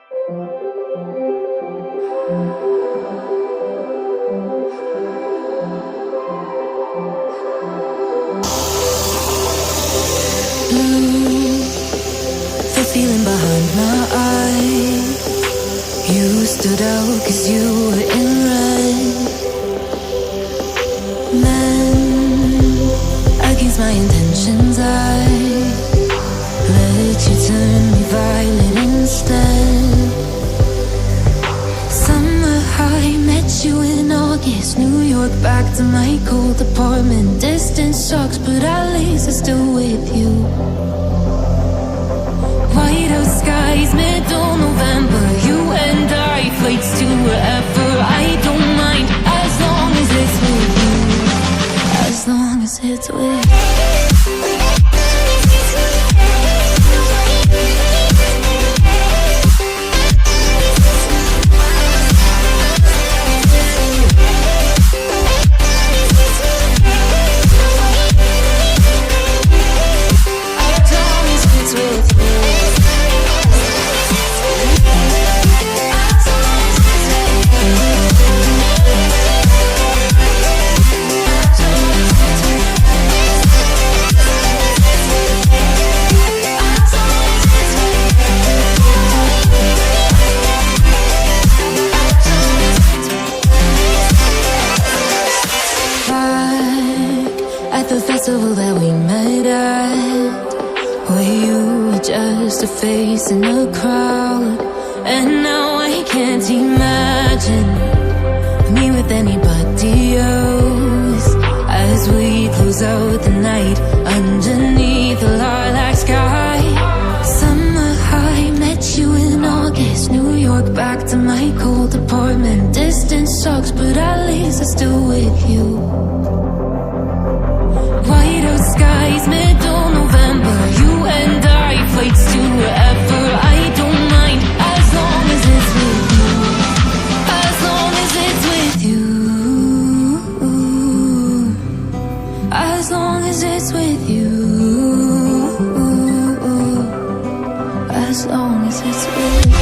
Blue, the feeling behind my eyes. You stood out 'cause you were in red. Men, against my intentions, I let you turn me violet instead. Summer high, met you in August. New York, back to my cold apartment. Distance sucks, but at least I'm still with you. Whiteout skies, middle November. You and I, flights to wherever. I don't mind, as long as it's with you. As long as it's with you. The festival that we met at, where you were just a face in a crowd. And now I can't imagine me with anybody else, as we close out the night underneath the lilac sky. Summer high, met you in August. New York, back to my cold apartment. Distance sucks, but at least I'm still with you. Whiteout skies, middle November. You and I, flights to wherever. I don't mind, as long as it's with you. As long as it's with you. As long as it's with you. As long as it's with you.